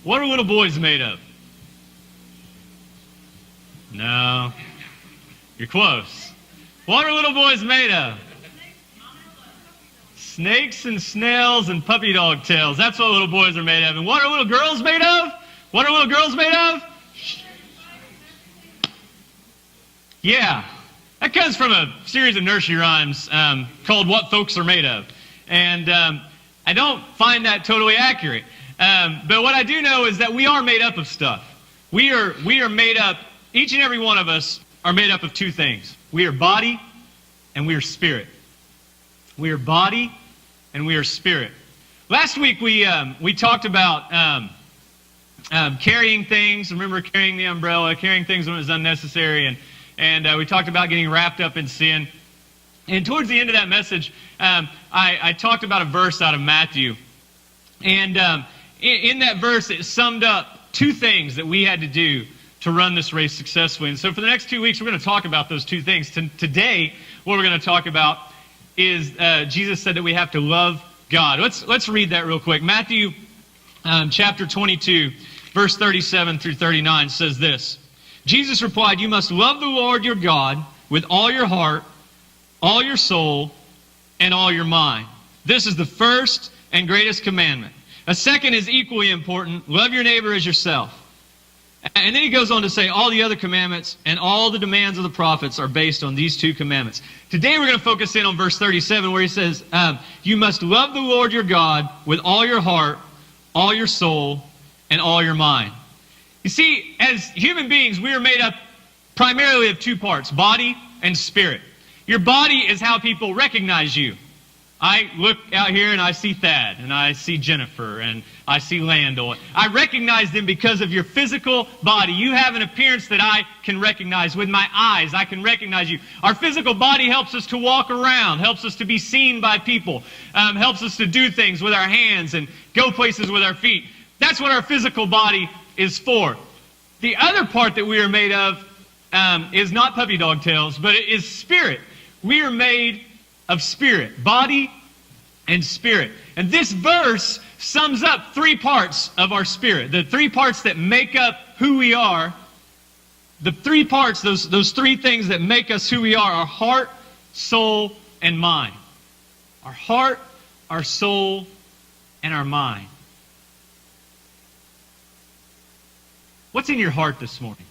What are little boys made of? No. You're close. What are little boys made of? Snakes and snails and puppy dog tails. That's what little boys are made of. And what are little girls made of? What are little girls made of? Yeah. That comes from a series of nursery rhymes called What Folks Are Made Of. And I don't find that totally accurate. But what I do know is that we are made up of stuff. We are made up, each and every one of us are made up of two things. We are body and we are spirit. We are body and we are spirit. Last week we talked about carrying things. Remember carrying the umbrella, carrying things when it was unnecessary, and we talked about getting wrapped up in sin. And towards the end of that message, I talked about a verse out of Matthew. And in that verse, it summed up two things that we had to do to run this race successfully. And so for the next 2 weeks, we're going to talk about those two things. Today, what we're going to talk about is Jesus said that we have to love God. Let's read that real quick. Matthew chapter 22, verse 37 through 39 says this. Jesus replied, "You must love the Lord your God with all your heart, all your soul, and all your mind. This is the first and greatest commandment. A second is equally important. Love your neighbor as yourself." And then he goes on to say all the other commandments and all the demands of the prophets are based on these two commandments. Today we're going to focus in on verse 37 where he says, you must love the Lord your God with all your heart, all your soul, and all your mind. You see, as human beings, we are made up primarily of two parts, body and spirit. Your body is how people recognize you. I look out here and I see Thad, and I see Jennifer, and I see Lando. I recognize them because of your physical body. You have an appearance that I can recognize. With my eyes, I can recognize you. Our physical body helps us to walk around, helps us to be seen by people, helps us to do things with our hands and go places with our feet. That's what our physical body is for. The other part that we are made of is not puppy dog tails, but it is spirit. We are made of spirit, body and spirit. And this verse sums up three parts of our spirit. The three parts that make up who we are. The three parts, those three things that make us who we are, our heart, soul, and mind. Our heart, our soul, and our mind. What's in your heart this morning?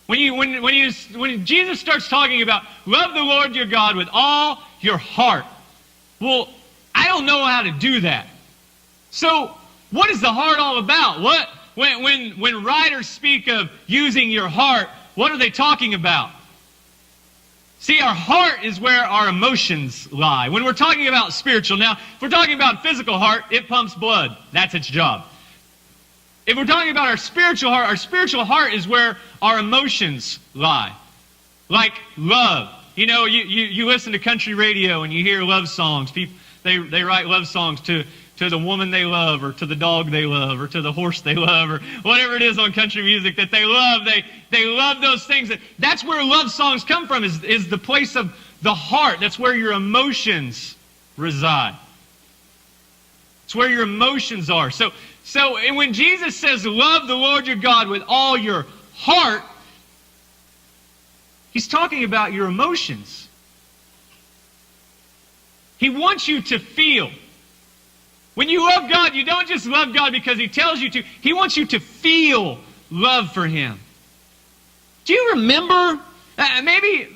When Jesus starts talking about love the Lord your God with all your heart, well, I don't know how to do that. So, what is the heart all about? When writers speak of using your heart, what are they talking about? See, our heart is where our emotions lie. When we're talking about spiritual, now, if we're talking about physical heart, it pumps blood. That's its job. If we're talking about our spiritual heart is where our emotions lie. Like love. You know, you listen to country radio and you hear love songs. People, they write love songs to the woman they love, or to the dog they love, or to the horse they love, or whatever it is on country music that they love. They love those things. That's where love songs come from, is the place of the heart. That's where your emotions reside. It's where your emotions are. So when Jesus says, love the Lord your God with all your heart, he's talking about your emotions. He wants you to feel. When you love God, you don't just love God because he tells you to. He wants you to feel love for him. Do you remember, anybody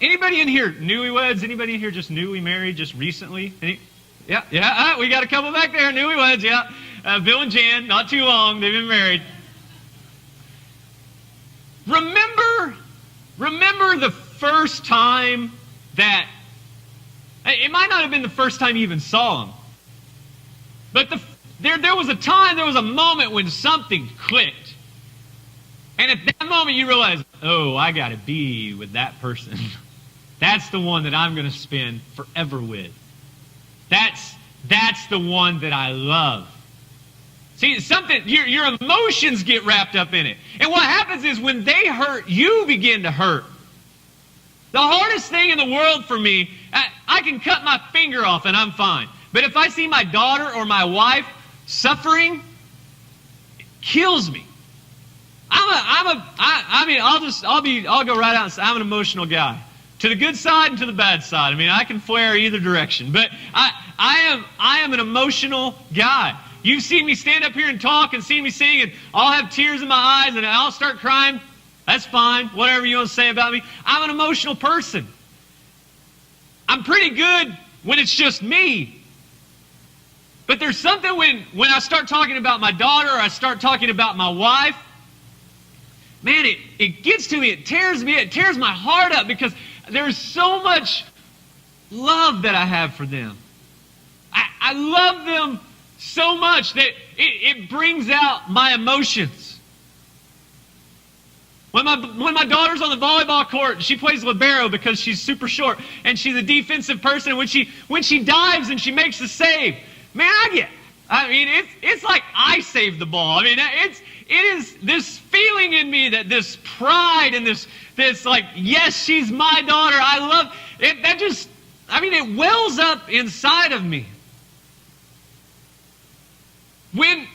in here newlyweds? Anybody in here just newly married, just recently? Yeah, we got a couple back there, newlyweds, yeah. Bill and Jan, not too long, they've been married. Remember the first time that, it might not have been the first time you even saw him, but there was a moment when something clicked. And at that moment you realize, oh, I got to be with that person. That's the one that I'm going to spend forever with. That's the one that I love. See, your emotions get wrapped up in it. And what happens is when they hurt, you begin to hurt. The hardest thing in the world for me, I can cut my finger off and I'm fine. But if I see my daughter or my wife suffering, kills me. I'll go right out and say I'm an emotional guy. To the good side and to the bad side. I mean, I can flare either direction. But I am an emotional guy. You've seen me stand up here and talk and seen me sing, and I'll have tears in my eyes and I'll start crying. That's fine. Whatever you want to say about me. I'm an emotional person. I'm pretty good when it's just me. But there's something when I start talking about my daughter or I start talking about my wife, man, it gets to me. It tears my heart up because there's so much love that I have for them. I love them so much that it brings out my emotions. When my daughter's on the volleyball court, she plays libero because she's super short, and she's a defensive person. And when she dives and she makes the save, man, it's like I saved the ball. I mean, it is this feeling in me that this pride and this like, yes, she's my daughter. I love it. It wells up inside of me. When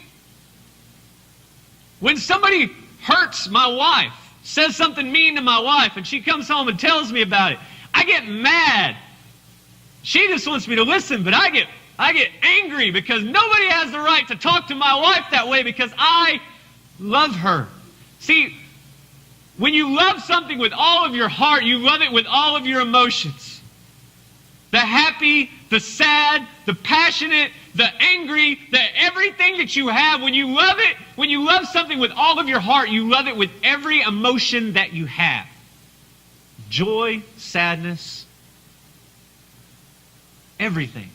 somebody hurts my wife, says something mean to my wife, and she comes home and tells me about it, I get mad. She just wants me to listen, but I get angry because nobody has the right to talk to my wife that way because I love her. See, when you love something with all of your heart, you love it with all of your emotions. The happy, the sad, the passionate, the angry, everything that you have, when you love it, when you love something with all of your heart, you love it with every emotion that you have. Joy, sadness, everything.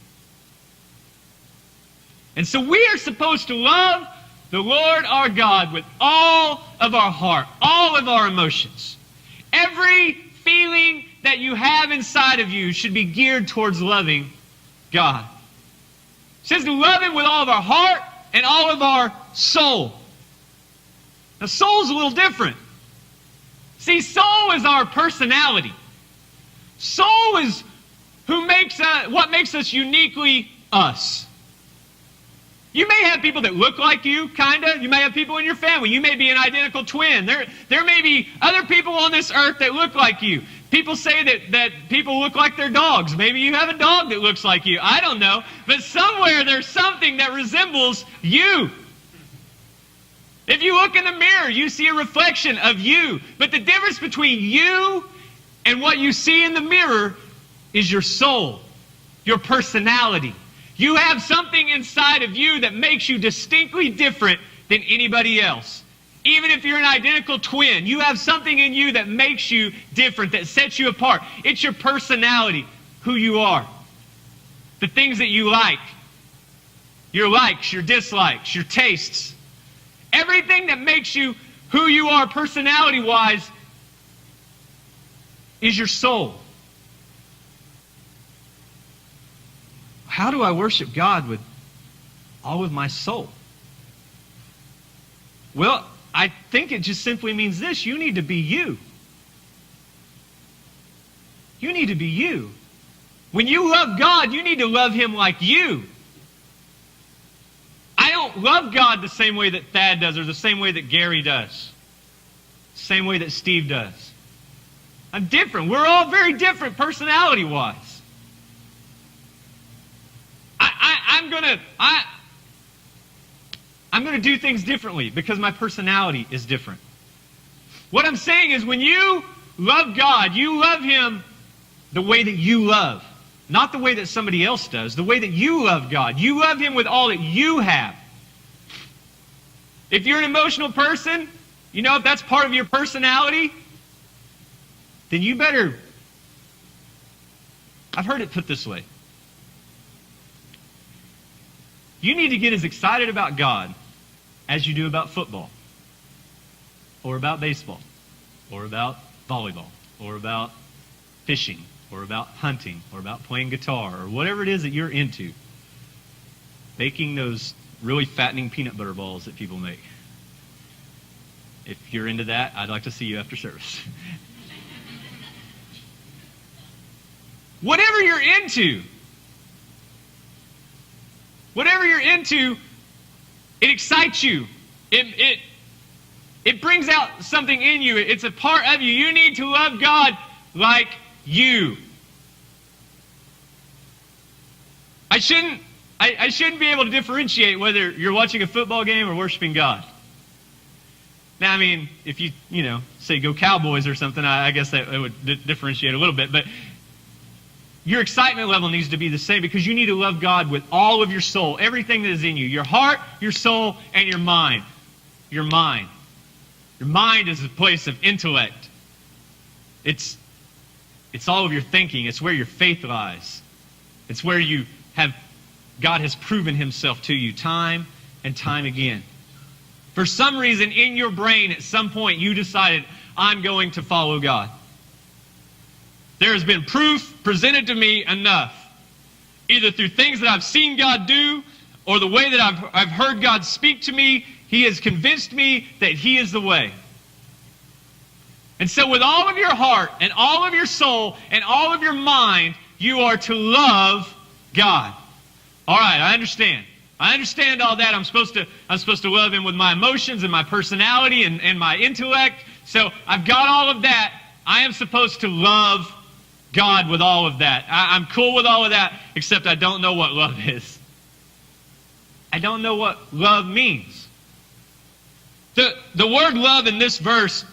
And so we are supposed to love the Lord our God with all of our heart, all of our emotions. Every feeling that you have inside of you should be geared towards loving God. It says to love Him with all of our heart and all of our soul. Now, soul's a little different. See, soul is our personality. Soul is what makes us uniquely us. You may have people that look like you, kind of. You may have people in your family. You may be an identical twin. There may be other people on this earth that look like you. People say that people look like their dogs. Maybe you have a dog that looks like you. I don't know. But somewhere there's something that resembles you. If you look in the mirror, you see a reflection of you. But the difference between you and what you see in the mirror is your soul, your personality. You have something inside of you that makes you distinctly different than anybody else. Even if you're an identical twin, you have something in you that makes you different, that sets you apart. It's your personality, who you are. The things that you like. Your likes, your dislikes, your tastes. Everything that makes you who you are personality-wise is your soul. How do I worship God with all of my soul? Well, I think it just simply means this. You need to be you. You need to be you. When you love God, you need to love Him like you. I don't love God the same way that Thad does or the same way that Gary does. The same way that Steve does. I'm different. We're all very different personality-wise. I'm going to do things differently because my personality is different. What I'm saying is when you love God, you love Him the way that you love. Not the way that somebody else does. The way that you love God. You love Him with all that you have. If you're an emotional person, if that's part of your personality, then you better... I've heard it put this way. You need to get as excited about God as you do about football, or about baseball, or about volleyball, or about fishing, or about hunting, or about playing guitar, or whatever it is that you're into. Baking those really fattening peanut butter balls that people make. If you're into that, I'd like to see you after service. Whatever you're into, it excites you. It brings out something in you. It's a part of you. You need to love God like you. I shouldn't be able to differentiate whether you're watching a football game or worshiping God. Now, I mean, if you say go Cowboys or something, I guess that would differentiate a little bit. But your excitement level needs to be the same, because you need to love God with all of your soul, everything that is in you, your heart, your soul, and your mind. Your mind. Your mind is a place of intellect. It's all of your thinking. It's where your faith lies. It's where God has proven Himself to you time and time again. For some reason in your brain at some point you decided, I'm going to follow God. There has been proof presented to me enough, either through things that I've seen God do or the way that I've heard God speak to me. He has convinced me that He is the way. And so with all of your heart and all of your soul and all of your mind, you are to love God. All right, I understand. I understand all that. I'm supposed to love Him with my emotions and my personality and my intellect. So I've got all of that. I am supposed to love God with all of that. I'm cool with all of that, except I don't know what love is. I don't know what love means. The word love in this verse,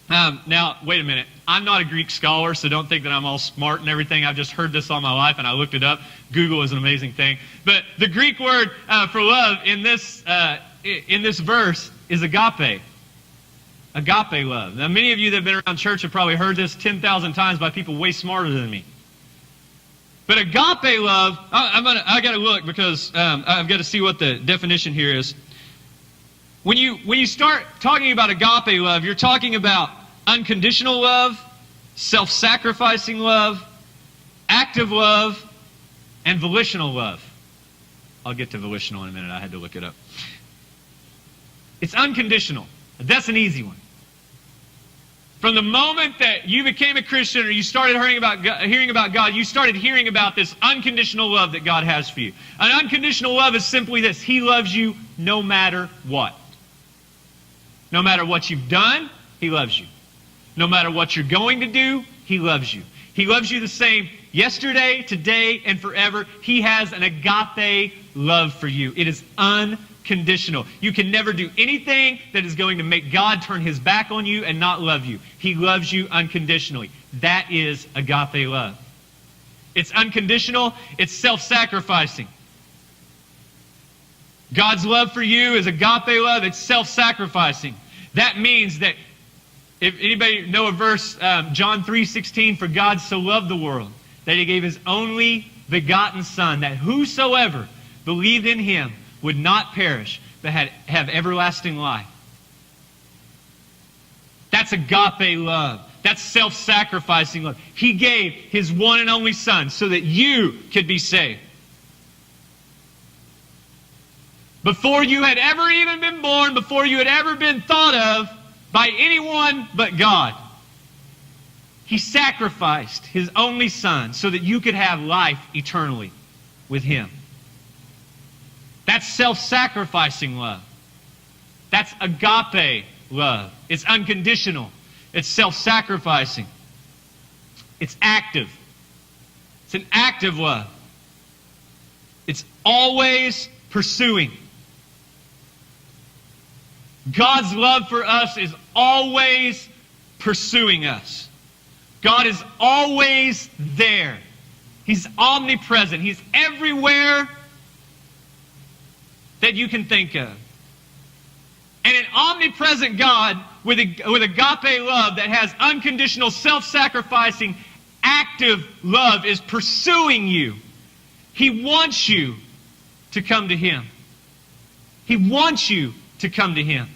now, wait a minute. I'm not a Greek scholar, so don't think that I'm all smart and everything. I've just heard this all my life, and I looked it up. Google is an amazing thing. But the Greek word for love in this verse is agape. Agape love. Now, many of you that have been around church have probably heard this 10,000 times by people way smarter than me. But agape love, I got to look, because I've got to see what the definition here is. When you start talking about agape love, you're talking about unconditional love, self-sacrificing love, active love, and volitional love. I'll get to volitional in a minute. I had to look it up. It's unconditional. That's an easy one. From the moment that you became a Christian or you started hearing about God, you started hearing about this unconditional love that God has for you. An unconditional love is simply this: He loves you no matter what. No matter what you've done, He loves you. No matter what you're going to do, He loves you. He loves you the same yesterday, today, and forever. He has an agape love for you. It is unconditional. You can never do anything that is going to make God turn His back on you and not love you. He loves you unconditionally. That is agape love. It's unconditional. It's self-sacrificing. God's love for you is agape love. It's self-sacrificing. That means that, if anybody know a verse, John 3:16, for God so loved the world that He gave His only begotten Son, that whosoever believed in Him would not perish, but have everlasting life. That's agape love. That's self-sacrificing love. He gave His one and only Son so that you could be saved. Before you had ever even been born, before you had ever been thought of by anyone but God, He sacrificed His only Son so that you could have life eternally with Him. That's self-sacrificing love. That's agape love. It's unconditional. It's self-sacrificing. It's active. It's an active love. It's always pursuing. God's love for us is always pursuing us. God is always there. He's omnipresent. He's everywhere that you can think of. And an omnipresent God with agape love that has unconditional, self-sacrificing, active love is pursuing you. He wants you to come to Him. He wants you to come to Him.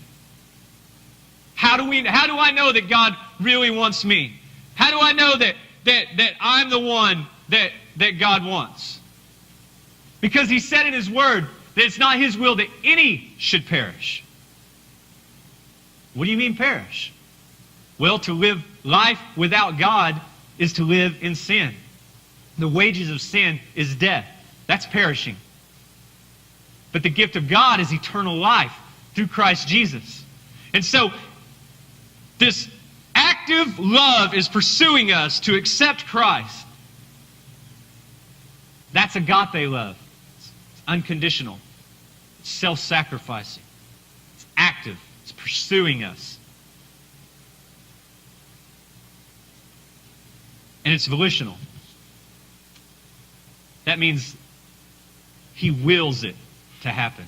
How do I know that God really wants me? How do I know that I'm the one that God wants? Because He said in His Word that it's not His will that any should perish. What do you mean perish? Well, to live life without God is to live in sin. The wages of sin is death. That's perishing. But the gift of God is eternal life through Christ Jesus. And so, this active love is pursuing us to accept Christ. That's agape love. It's unconditional. It's self-sacrificing. It's active. It's pursuing us. And it's volitional. That means He wills it to happen.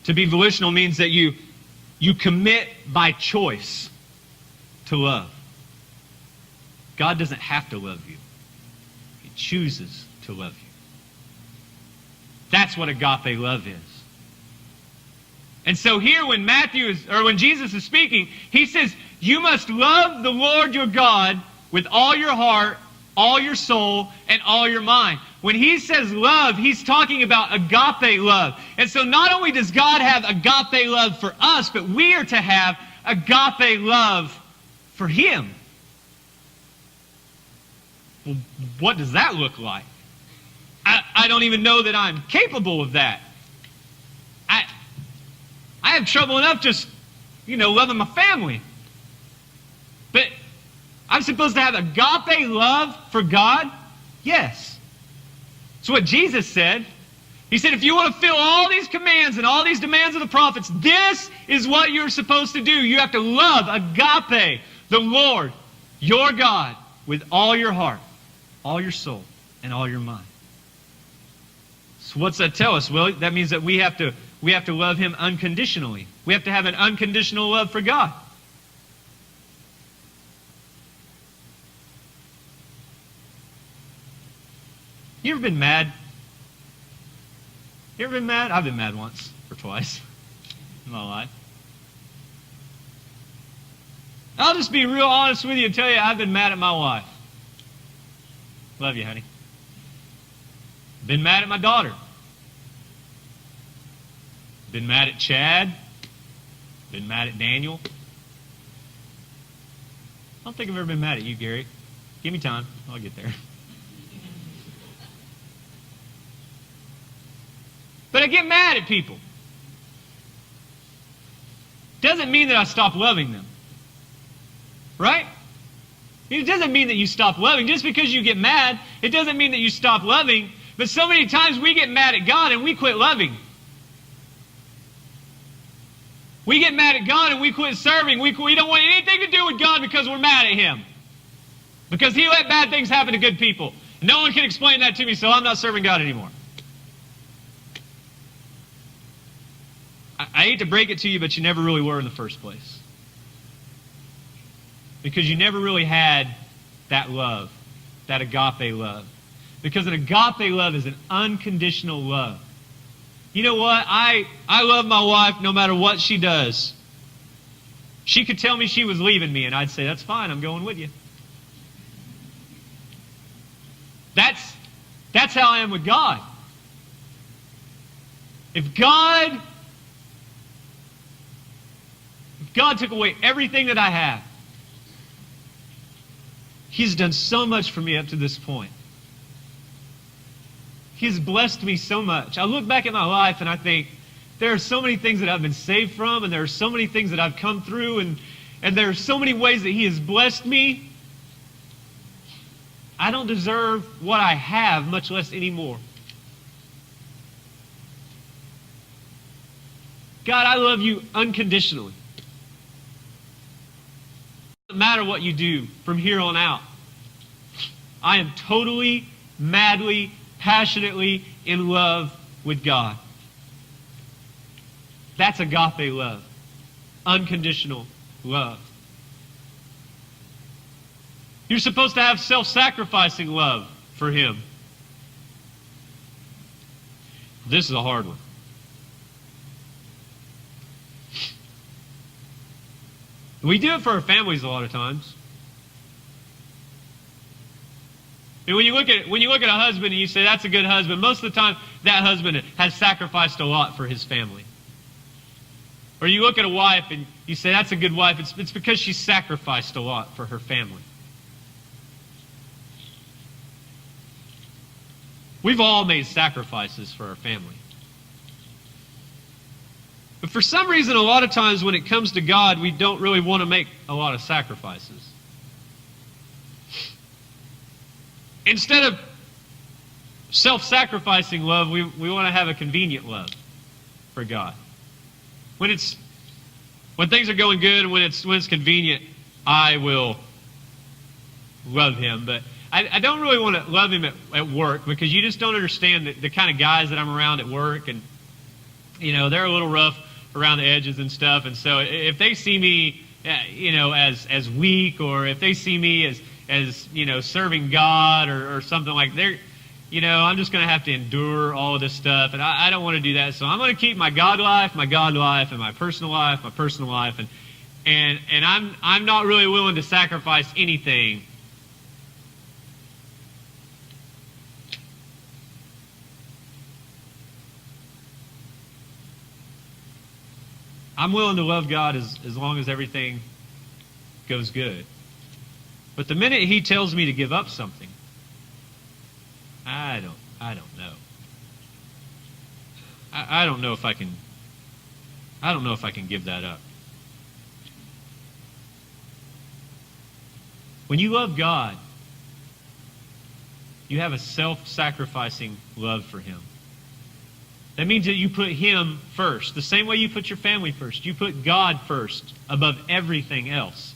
To be volitional means that you commit by choice to love. God doesn't have to love you. He chooses to love you. That's what agape love is. And so here when when Jesus is speaking, He says, you must love the Lord your God with all your heart, all your soul, and all your mind. When He says love, He's talking about agape love. And so not only does God have agape love for us, but we are to have agape love for Him. Well, what does that look like? I don't even know that I'm capable of that. I have trouble enough just, loving my family. But I'm supposed to have agape love for God? Yes. That's what Jesus said. He said, if you want to fulfill all these commands and all these demands of the prophets, this is what you're supposed to do. You have to love agape, the Lord, your God, with all your heart, all your soul, and all your mind. So what's that tell us? Well, that means that we have to love Him unconditionally. We have to have an unconditional love for God. You ever been mad? You ever been mad? I've been mad once or twice in my life. I'll just be real honest with you and tell you I've been mad at my wife. Love you, honey. Been mad at my daughter. Been mad at Chad. Been mad at Daniel. I don't think I've ever been mad at you, Gary. Give me time. I'll get there. But I get mad at people. Doesn't mean that I stop loving them. Right? It doesn't mean that you stop loving. Just because you get mad, it doesn't mean that you stop loving. But so many times we get mad at God and we quit loving. We get mad at God and we quit serving. We don't want anything to do with God because we're mad at Him. Because He let bad things happen to good people. No one can explain that to me, so I'm not serving God anymore. I hate to break it to you, but you never really were in the first place. Because you never really had that love, that agape love. Because an agape love is an unconditional love. You know what? I love my wife no matter what she does. She could tell me she was leaving me, and I'd say, that's fine, I'm going with you. That's how I am with God. If God took away everything that I have, He's done so much for me up to this point. He's blessed me so much. I look back at my life and I think, there are so many things that I've been saved from, and there are so many things that I've come through, and there are so many ways that He has blessed me. I don't deserve what I have, much less any more. God, I love you unconditionally. It doesn't matter what you do from here on out. I am totally, madly, passionately in love with God. That's agape love. Unconditional love. You're supposed to have self-sacrificing love for Him. This is a hard one. We do it for our families a lot of times. And when you look at a husband and you say, that's a good husband, most of the time that husband has sacrificed a lot for his family. Or you look at a wife and you say, that's a good wife. It's because she sacrificed a lot for her family. We've all made sacrifices for our family. But for some reason, a lot of times when it comes to God, we don't really want to make a lot of sacrifices. Instead of self-sacrificing love, we want to have a convenient love for God. When things are going good and when it's convenient, I will love Him. But I don't really want to love Him at work, because you just don't understand the kind of guys that I'm around at work. And, they're a little rough around the edges and stuff. And so if they see me, as weak, or if they see me as serving God or something like that, I'm just going to have to endure all of this stuff. And I don't want to do that. So I'm going to keep my God life, and my personal life, And I'm not really willing to sacrifice anything. I'm willing to love God as long as everything goes good. But the minute He tells me to give up something, I don't know. I don't know if I can give that up. When you love God, you have a self-sacrificing love for Him. That means that you put Him first. The same way you put your family first. You put God first above everything else.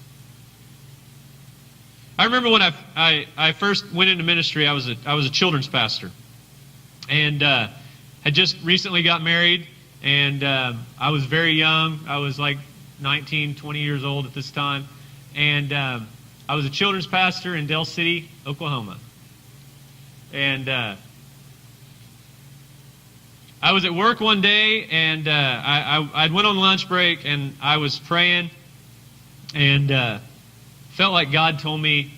I remember when I first went into ministry, I was a children's pastor. And had just recently got married. And I was very young. I was like 19, 20 years old at this time. And I was a children's pastor in Del City, Oklahoma. And I was at work one day, and I went on lunch break, and I was praying, and felt like God told me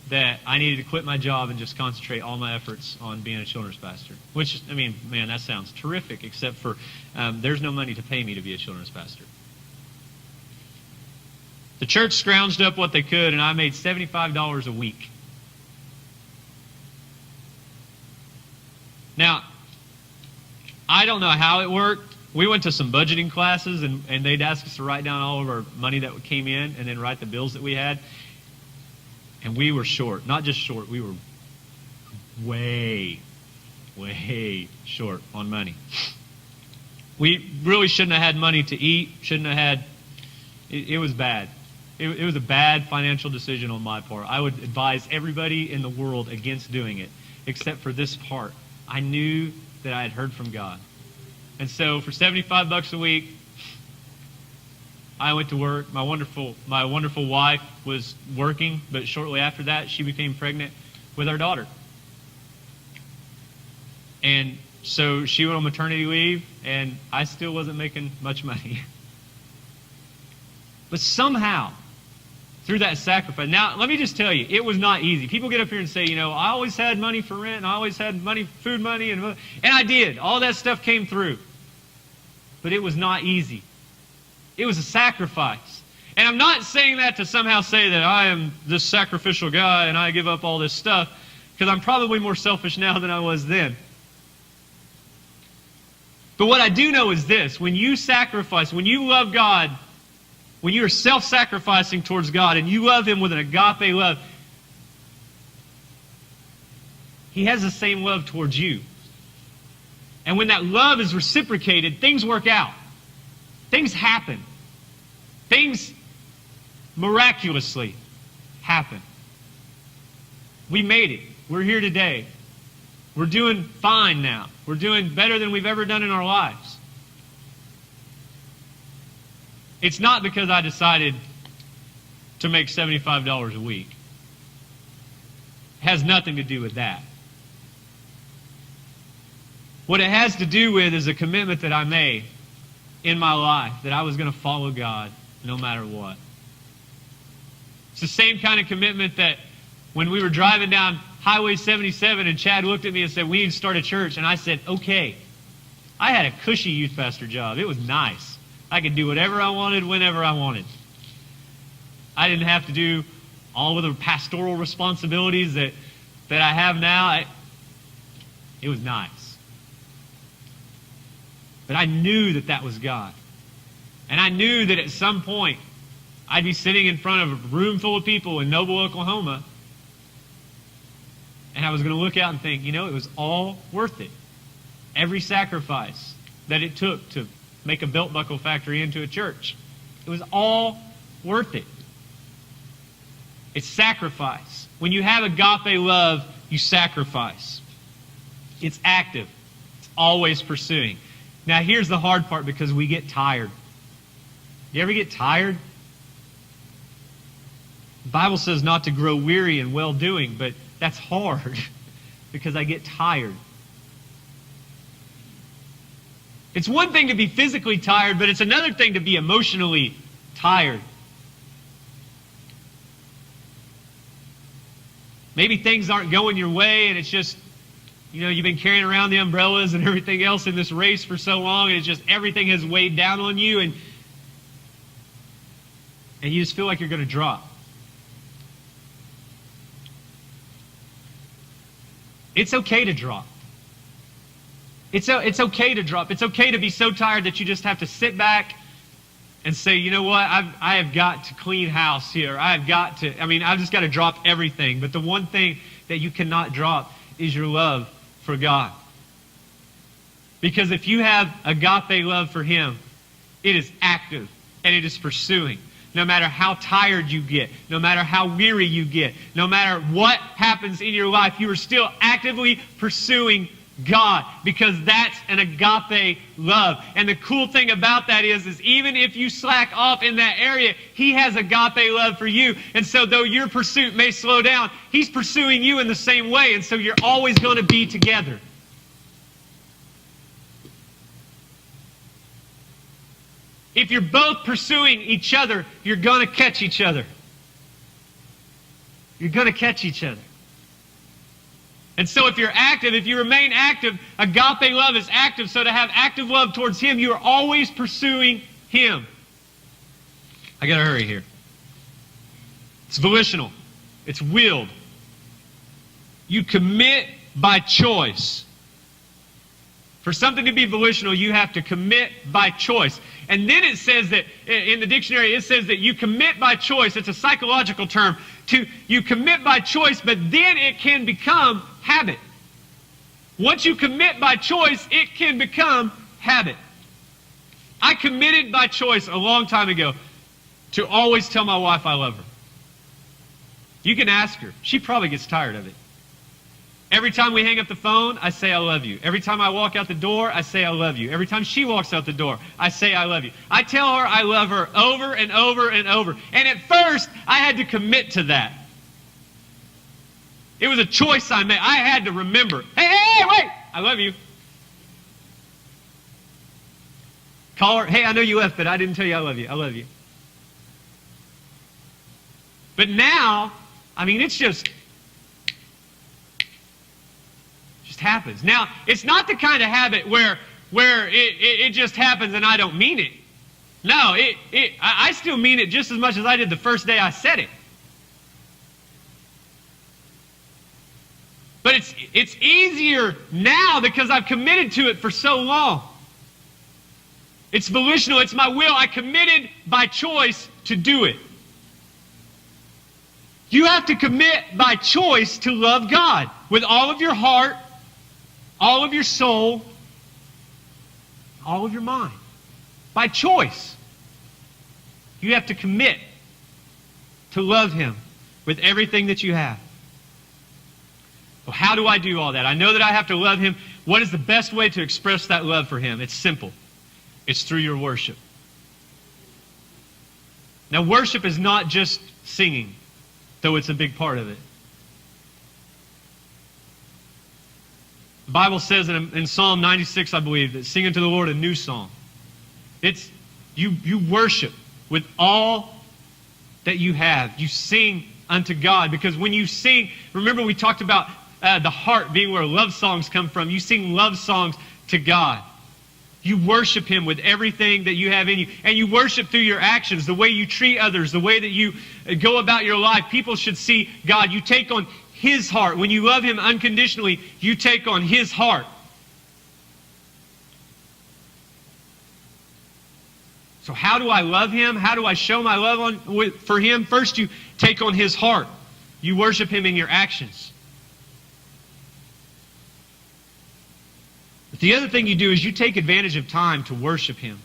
that I needed to quit my job and just concentrate all my efforts on being a children's pastor. Which, man, that sounds terrific, except for there's no money to pay me to be a children's pastor. The church scrounged up what they could, and I made $75 a week. Now, I don't know how it worked. We went to some budgeting classes, and they'd ask us to write down all of our money that came in and then write the bills that we had. And we were short. Not just short, we were way short on money. We really shouldn't have had money to eat. It was bad. It was a bad financial decision on my part. I would advise everybody in the world against doing it, except for this part. I knew that I had heard from God. And so for $75 a week, I went to work. My wonderful wife was working, but shortly after that, she became pregnant with our daughter. And so she went on maternity leave, and I still wasn't making much money. But somehow, through that sacrifice. Now, let me just tell you, it was not easy. People get up here and say, I always had money for rent, and I always had money, food money, and I did. All that stuff came through. But it was not easy. It was a sacrifice. And I'm not saying that to somehow say that I am this sacrificial guy and I give up all this stuff, because I'm probably more selfish now than I was then. But what I do know is this: when you sacrifice, when you love God, when you are self-sacrificing towards God and you love Him with an agape love, He has the same love towards you. And when that love is reciprocated, things work out. Things happen. Things miraculously happen. We made it. We're here today. We're doing fine now. We're doing better than we've ever done in our lives. It's not because I decided to make $75 a week. It has nothing to do with that. What it has to do with is a commitment that I made in my life that I was going to follow God no matter what. It's the same kind of commitment that when we were driving down Highway 77 and Chad looked at me and said, we need to start a church. And I said, okay. I had a cushy youth pastor job. It was nice. I could do whatever I wanted, whenever I wanted. I didn't have to do all of the pastoral responsibilities that I have now. It was nice. But I knew that that was God. And I knew that at some point I'd be sitting in front of a room full of people in Noble, Oklahoma, and I was going to look out and think, you know, it was all worth it. Every sacrifice that it took to make a belt buckle factory into a church. It was all worth it. It's sacrifice. When you have agape love, you sacrifice. It's active. It's always pursuing. Now here's the hard part, because we get tired. You ever get tired? The Bible says not to grow weary in well-doing, but that's hard because I get tired. It's one thing to be physically tired, but it's another thing to be emotionally tired. Maybe things aren't going your way, and it's just, you know, you've been carrying around the umbrellas and everything else in this race for so long, and it's just everything has weighed down on you, and you just feel like you're going to drop. It's okay to drop. It's okay to drop. It's okay to be so tired that you just have to sit back and say, you know what, I have got to clean house here. I've just got to drop everything. But the one thing that you cannot drop is your love for God. Because if you have agape love for Him, it is active and it is pursuing. No matter how tired you get, no matter how weary you get, no matter what happens in your life, you are still actively pursuing God, because that's an agape love. And the cool thing about that is even if you slack off in that area, He has agape love for you. And so though your pursuit may slow down, He's pursuing you in the same way. And so you're always going to be together. If you're both pursuing each other, you're going to catch each other. You're going to catch each other. And so if you're active, if you remain active, agape love is active. So to have active love towards Him, you are always pursuing Him. I got to hurry here. It's volitional. It's willed. You commit by choice. For something to be volitional, you have to commit by choice. And then it says that, in the dictionary, it says that you commit by choice. It's a psychological term. You commit by choice, but then it can become habit. Once you commit by choice, it can become habit. I committed by choice a long time ago to always tell my wife I love her. You can ask her. She probably gets tired of it. Every time we hang up the phone, I say I love you. Every time I walk out the door, I say I love you. Every time she walks out the door, I say I love you. I tell her I love her over and over and over. And at first, I had to commit to that. It was a choice I made. I had to remember, hey, wait, I love you. Call her, hey, I know you left, but I didn't tell you I love you. I love you. But now, it's just happens. Now, it's not the kind of habit where it just happens and I don't mean it. No, I still mean it just as much as I did the first day I said it. But it's easier now because I've committed to it for so long. It's volitional. It's my will. I committed by choice to do it. You have to commit by choice to love God with all of your heart, all of your soul, all of your mind. By choice. You have to commit to love Him with everything that you have. Well, how do I do all that? I know that I have to love Him. What is the best way to express that love for Him? It's simple. It's through your worship. Now, worship is not just singing, though it's a big part of it. The Bible says in Psalm 96, I believe, that sing unto the Lord a new song. It's you worship with all that you have. You sing unto God. Because when you sing, remember we talked about the heart being where love songs come from. You sing love songs to God. You worship Him with everything that you have in you. And you worship through your actions, the way you treat others, the way that you go about your life. People should see God. You take on His heart. When you love Him unconditionally, you take on His heart. So how do I love him? How do I show my love for him? First, you take on his heart. You worship him in your actions. But the other thing you do is you take advantage of time to worship him.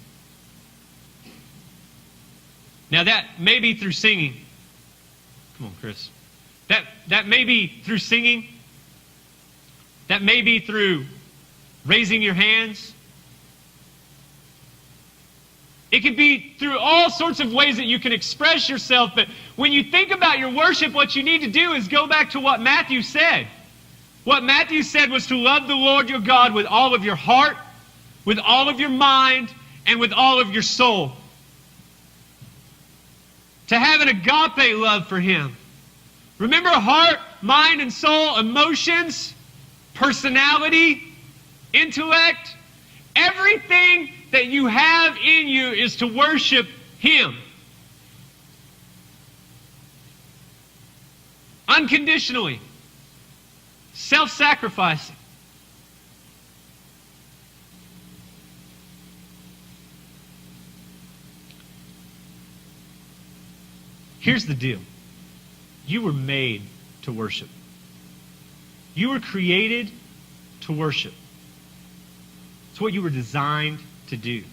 Now that may be through singing. Come on, Chris. That may be through singing. That may be through raising your hands. It could be through all sorts of ways that you can express yourself, but when you think about your worship, what you need to do is go back to what Matthew said. What Matthew said was to love the Lord your God with all of your heart, with all of your mind, and with all of your soul. To have an agape love for him. Remember, heart, mind, and soul, emotions, personality, intellect, everything that you have in you is to worship him. Unconditionally. Self-sacrificing. Here's the deal. You were made to worship. You were created to worship. It's what you were designed to do.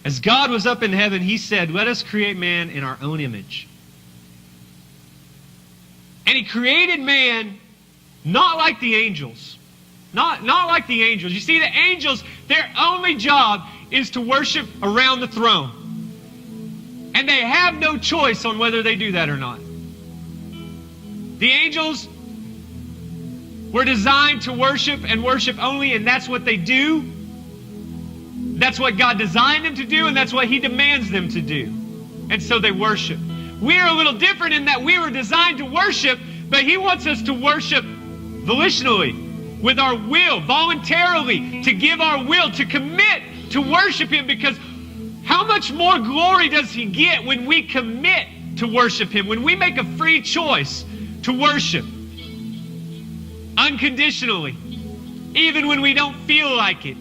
As God was up in heaven, he said, let us create man in our own image. And he created man not like the angels. Not like the angels. You see, the angels, their only job is to worship around the throne. And they have no choice on whether they do that or not. The angels were designed to worship and worship only, and that's what they do. That's what God designed them to do, and that's what he demands them to do. And so they worship. We are a little different in that we were designed to worship, but he wants us to worship volitionally, with our will, voluntarily, to give our will, to commit to worship him, because how much more glory does he get when we commit to worship him, when we make a free choice to worship unconditionally, even when we don't feel like it,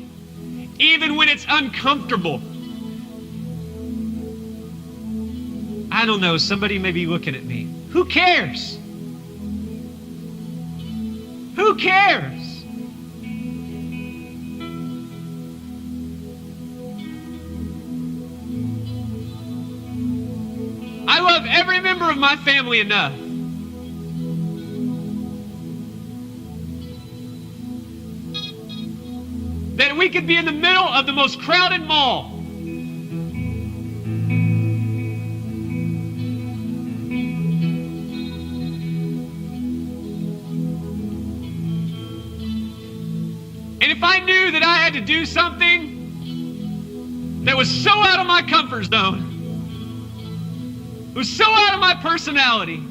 even when it's uncomfortable. I don't know, somebody may be looking at me. Who cares? Who cares? I love every member of my family enough that we could be in the middle of the most crowded mall. And if I knew that I had to do something that was so out of my comfort zone, it was so out of my personality,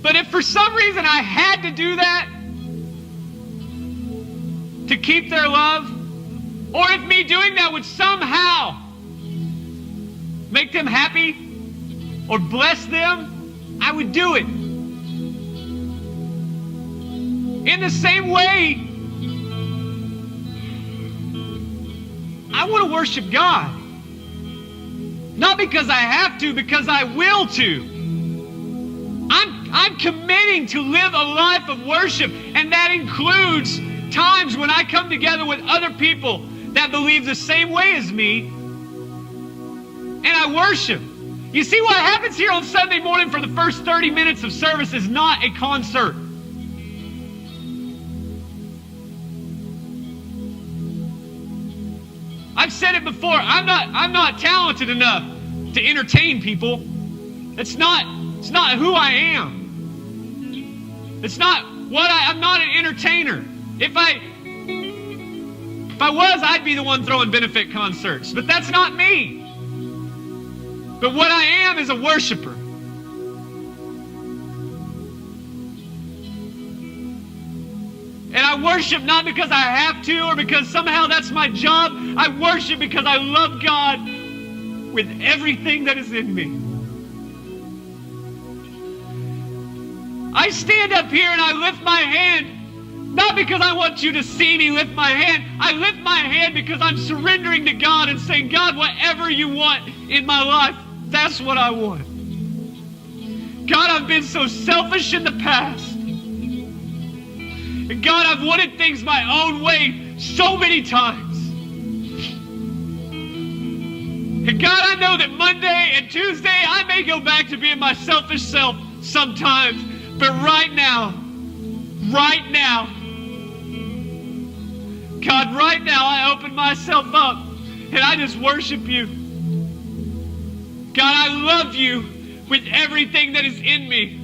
but if for some reason I had to do that to keep their love, or if me doing that would somehow make them happy or bless them, I would do it. In the same way, I want to worship God. Not because I have to, because I will to. I'm committing to live a life of worship, and that includes times when I come together with other people that believe the same way as me, and I worship. You see, what happens here on Sunday morning for the first 30 minutes of service is not a concert. I've said it before, I'm not talented enough to entertain people. It's not who I am. It's not what I'm not an entertainer. If I was, I'd be the one throwing benefit concerts. But that's not me. But what I am is a worshiper. And I worship not because I have to or because somehow that's my job. I worship because I love God with everything that is in me. I stand up here and I lift my hand Not because I want you to see me lift my hand. I lift my hand because I'm surrendering to God and saying, God, whatever you want in my life, that's what I want. God, I've been so selfish in the past. And God, I've wanted things my own way so many times. And God, I know that Monday and Tuesday, I may go back to being my selfish self sometimes. But right now, God, right now, I open myself up and I just worship you. God, I love you with everything that is in me.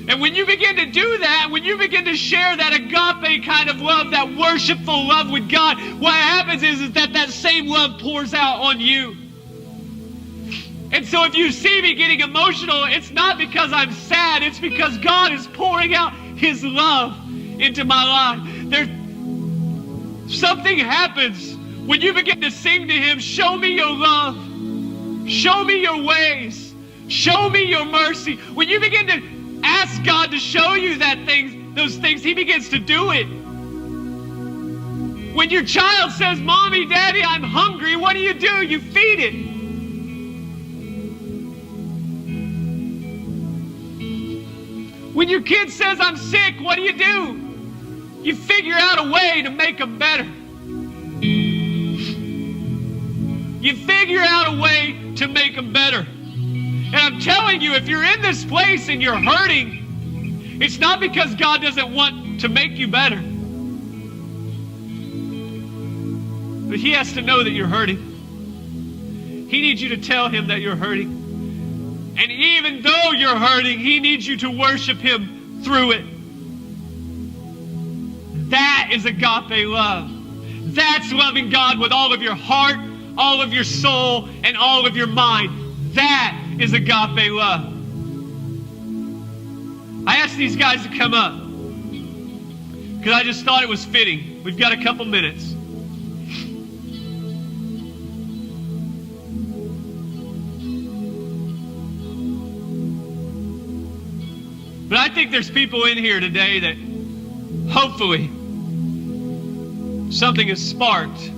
And when you begin to do that, when you begin to share that agape kind of love, that worshipful love with God, what happens is that same love pours out on you. And so if you see me getting emotional, it's not because I'm sad, it's because God is pouring out His love into my life. Something happens when you begin to sing to Him, show me your love, show me your ways, show me your mercy. When you begin to ask God to show you those things, He begins to do it. When your child says, Mommy, Daddy, I'm hungry, what do? You feed it. When your kid says, I'm sick, what do? You figure out a way to make them better. You figure out a way to make them better. And I'm telling you, if you're in this place and you're hurting, it's not because God doesn't want to make you better. But He has to know that you're hurting. He needs you to tell Him that you're hurting. And even though you're hurting, He needs you to worship Him through it. That is agape love. That's loving God with all of your heart, all of your soul, and all of your mind. That is agape love. I asked these guys to come up because I just thought it was fitting. We've got a couple minutes. But I think there's people in here today that hopefully something is sparked.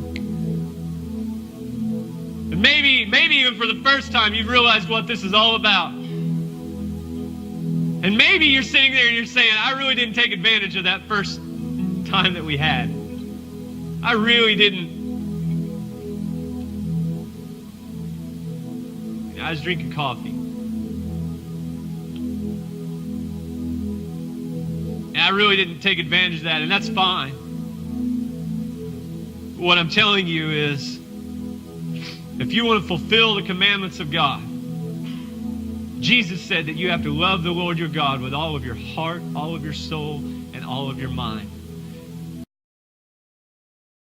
And maybe even for the first time you've realized what this is all about. And maybe you're sitting there and you're saying, I really didn't take advantage of that first time that we had. I really didn't. I was drinking coffee. I really didn't take advantage of that, and that's fine. But what I'm telling you is, if you want to fulfill the commandments of God, Jesus said that you have to love the Lord your God with all of your heart, all of your soul, and all of your mind.